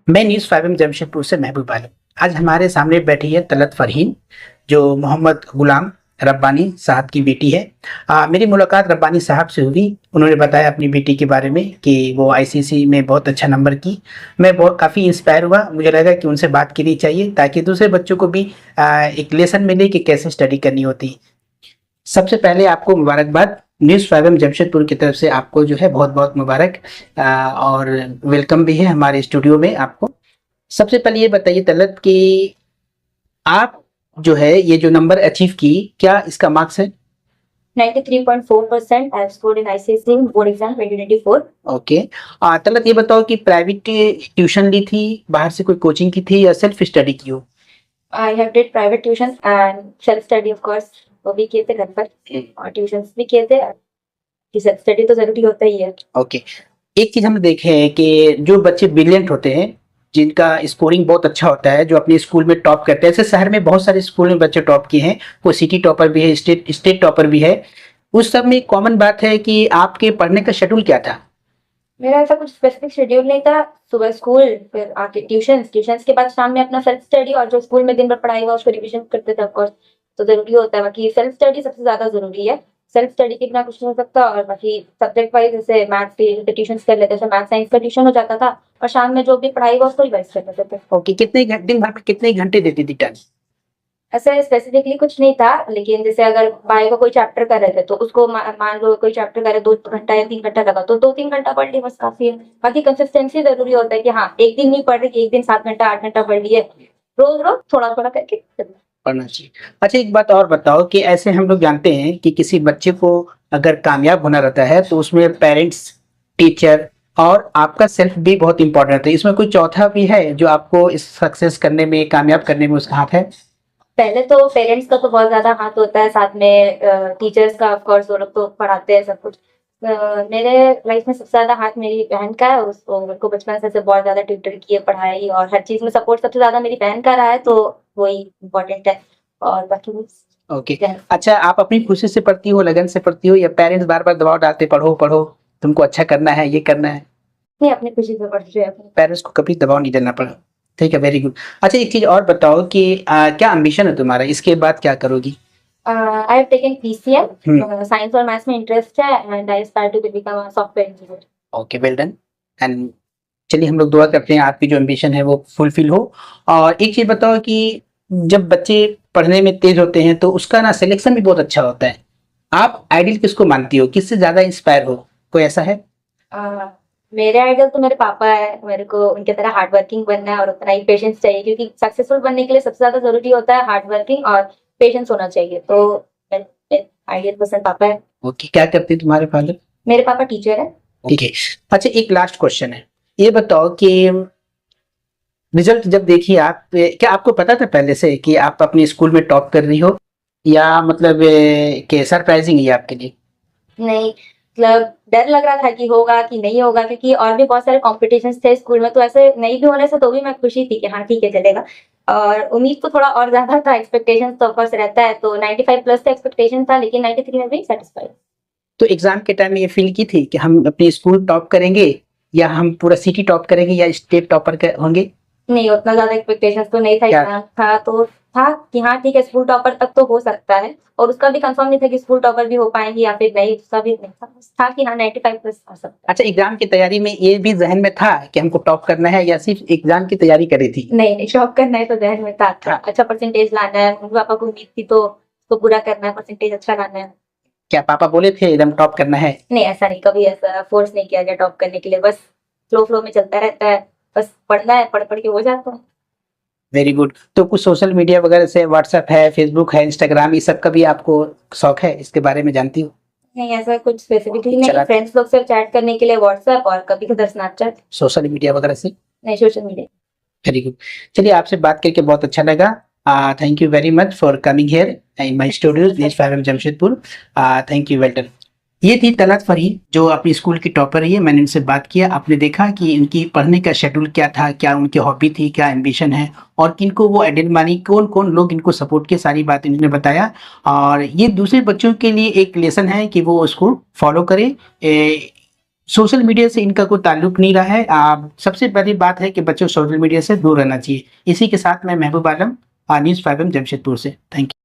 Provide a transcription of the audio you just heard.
मैं न्यूज़ 5 जमशेदपुर से महबूब आलम। आज हमारे सामने बैठी है तलत फरहीन, जो मोहम्मद गुलाम रब्बानी साहब की बेटी है। मेरी मुलाकात रब्बानी साहब से हुई। उन्होंने बताया अपनी बेटी के बारे में कि वो आईसीएसई में बहुत अच्छा नंबर की। मैं बहुत काफ़ी इंस्पायर हुआ। मुझे लगा कि उनसे बात करनी चाहिए ताकि दूसरे बच्चों को भी एक लेसन मिले कि कैसे स्टडी करनी होती है। सबसे पहले आपको मुबारकबाद। न्यूज़ 5 जमशेदपुर की तरफ से आपको जो है बहुत बहुत मुबारक और वेलकम भी है हमारे स्टूडियो में आपको। सबसे पहले ये बताइए तलत कि आप जो है ये जो नंबर अचीव की, क्या इसका मार्क्स है? 93.4% I have scored in ICSE board exam 2024. Okay. Talat ये बताओ कि प्राइवेट ट्यूशन ली थी, बाहर से कोई कोचिंग की थी या सेल्फ स्टडी की हो? I have did private tuition and self study of course. वो भी किए थे घर पर और ट्यूशंस भी किए थे कि सेल्फ स्टडी तो जरूरी होता ही है। ओके। एक चीज हम देखे हैं कि जो बच्चे ब्रिलियंट होते हैं, जिनका स्कोरिंग बहुत अच्छा होता है, जो अपने स्कूल में टॉप करते हैं, जैसे शहर में बहुत सारे स्कूल में बच्चे टॉप किए हैं, कोई सिटी टॉपर भी है, स्टेट टॉपर भी है। उस सब में एक कॉमन बात है कि आपके पढ़ने का शेड्यूल क्या था? मेरा ऐसा कुछ स्पेसिफिक शेड्यूल नहीं था। सुबह स्कूल, फिर आके ट्यूशंस के बाद शाम में अपना सेल्फ स्टडी, और जो स्कूल में दिन भर पढ़ाई हुआ उसको रिवीजन करते थे ऑफकोर्स। तो जरूरी होता है, बाकी सेल्फ स्टडी सबसे ज्यादा जरूरी है। सेल्फ स्टडी के बिना कुछ नहीं हो सकता। और बाकी सब्जेक्ट वाइज जैसे मैथ्स के ट्यूशन कर लेते थे, मैथ साइंस का ट्यूशन हो जाता था और शाम में जो भी पढ़ाई हुआ उसको रिवाइज कर लेते थे। ओके। दिन भर में कितने घंटे देती थी टाइम? ऐसे स्पेसिफिकली कुछ नहीं था, लेकिन जैसे अगर बायो का कोई चैप्टर कर रहे थे तो उसको मान लो कोई चैप्टर करे 2 घंटा या 3 घंटा लगा तो 2-3 घंटा पढ़ ली, बस काफी है। बाकी कंसिस्टेंसी जरूरी होता है कि हाँ, एक दिन नहीं पढ़ रही, एक दिन 7 घंटा 8 घंटा पढ़ लिए, रोज रोज थोड़ा थोड़ा करके पढ़ना चाहिए। अच्छा, एक बात और बताओ कि ऐसे हम लोग जानते हैं कि किसी बच्चे को अगर कामयाब होना रहता है तो उसमें पेरेंट्स, टीचर और आपका सेल्फ भी बहुत इंपॉर्टेंट रहता है। इसमें कोई चौथा भी है जो आपको इस सक्सेस करने में, कामयाब करने में उसका हाथ है? पहले तो पेरेंट्स का तो बहुत ज्यादा हाथ होता है, साथ में टीचर्स का ऑफ कोर्स, वो लोग तो पढ़ाते हैं सब कुछ। मेरे लाइफ में सबसे ज्यादा हाथ मेरी बहन का है। उसको मेरे को बचपन से बहुत ज्यादा ट्यूटर किए, पढ़ाई और हर चीज में सपोर्ट सबसे ज्यादा मेरी बहन का रहा है, तो वही इम्पोर्टेंट है। और बाकी ओके। अच्छा, आप अपनी खुशी से पढ़ती हो, लगन से पढ़ती हो, या पेरेंट्स बार बार दबाव डालते पढ़ो पढ़ो, तुमको अच्छा करना है, ये करना है? नहीं, अपनी खुशी से पढ़ रही है। पेरेंट्स को कभी दबाव नहीं देना पड़ा। ठीक है, वेरी गुड। अच्छा, एक चीज और बताओ कि क्या एम्बिशन है तुम्हारा, इसके बाद क्या करोगी? I have taken PCM, science और मैथ्स में इंटरेस्ट है and I aspire to become a software engineer. Okay, well done. And चलिए, हम लोग दुआ करते हैं आपकी जो एम्बिशन है वो फुलफिल हो। और एक चीज बताओ कि जब बच्चे पढ़ने में तेज होते हैं तो उसका ना सिलेक्शन भी बहुत अच्छा होता है। आप आइडियल किसको मानती हो, किससे ज्यादा इंस्पायर हो, कोई ऐसा है? मेरे आइडल तो मेरे पापा है। मेरे को उनके तरह हार्ड वर्किंग बनना है और उतना ही पेशेंस चाहिए, क्योंकि सक्सेसफुल बनने के लिए सबसे ज्यादा जरूरी होता है हार्ड वर्किंग और पेशेंस होना चाहिए। तो आइडियल पर्सन पापा है। ओके। क्या करते हैं तुम्हारे फादर? मेरे पापा टीचर है। ठीक है। अच्छा, एक लास्ट क्वेश्चन है, ये बताओ कि रिजल्ट जब देखिए आप, क्या आपको पता था पहले से कि आप अपने स्कूल में टॉप कर रही हो, या मतलब कि सरप्राइजिंग है आपके लिए? नहीं, मतलब डर लग रहा था कि होगा कि नहीं होगा, क्योंकि और भी बहुत सारे कॉम्पिटिशन्स थे स्कूल में, तो ऐसे नहीं भी होने से तो भी मैं खुशी थी कि हाँ ठीक है चलेगा। और उम्मीद तो थोड़ा और ज्यादा था, एक्सपेक्टेशन तो ऑफकोर्स रहता है, तो 95 प्लस का एक्सपेक्टेशन था, लेकिन 93 में भी सेटिस्फाइड। तो एग्जाम के टाइम में ये फील की थी कि हम अपने स्कूल टॉप करेंगे, या हम पूरा सिटी टॉप करेंगे, या स्टेट टॉपर होंगे? नहीं, उतना ज्यादा एक्सपेक्टेशंस तो नहीं था। क्या? इतना था तो था कि हाँ ठीक है, स्कूल टॉपर तक तो हो सकता है, और उसका भी कंफर्म नहीं था कि स्कूल टॉपर भी हो पाएंगे या फिर नहीं, उसका भी नहीं था। था कि हाँ 95 प्लस आ सकता है। अच्छा, एग्जाम की तैयारी में ये भी जहन में था कि हमको टॉप करना है, या सिर्फ एग्जाम की तैयारी करी थी? नहीं, टॉप करना है तो जहन में था। अच्छा परसेंटेज लाना है, मम्मी पापा को उम्मीद थी तो उसको पूरा करना है, परसेंटेज अच्छा लाना है। क्या पापा बोले थे एकदम टॉप करना है? नहीं, ऐसा नहीं, कभी ऐसा फोर्स नहीं किया गया टॉप करने के लिए। बस फ्लो में चलता रहता है, बस पढ़ना है, पढ़ पढ़ के हो जाता है। Very good. तो कुछ सोशल मीडिया वगैरह से, व्हाट्सएप है, फेसबुक है, इंस्टाग्राम, ये सब का भी आपको शौक है, इसके बारे में जानती हो? नहीं, ऐसा कुछ स्पेसिफिकली नहीं। फ्रेंड्स लोग से चैट करने के लिए व्हाट्सएप, और कभी कभी स्नैपचैट। सोशल मीडिया वगैरह से नहीं, सोशल मीडिया। Very good. चलिए, आपसे बात करके बहुत अच्छा लगा। Thank you very much for coming here in my studio news 5 Jamshedpur. Thank you, well done. ये थी तलत फरहीन, जो अपनी स्कूल की टॉपर रही है। मैंने उनसे बात किया, आपने देखा कि इनकी पढ़ने का शेड्यूल क्या था, क्या उनकी हॉबी थी, क्या एम्बिशन है, और किनको वो आइडियल मानी, कौन कौन लोग इनको सपोर्ट किए, सारी बात इन्होंने बताया। और ये दूसरे बच्चों के लिए एक लेसन है कि वो उसको फॉलो करें। सोशल मीडिया से इनका कोई ताल्लुक नहीं रहा है। सबसे बड़ी बात है कि बच्चों सोशल मीडिया से दूर रहना चाहिए। इसी के साथ मैं महबूब आलम, न्यूज़ 5M जमशेदपुर से। Thank you.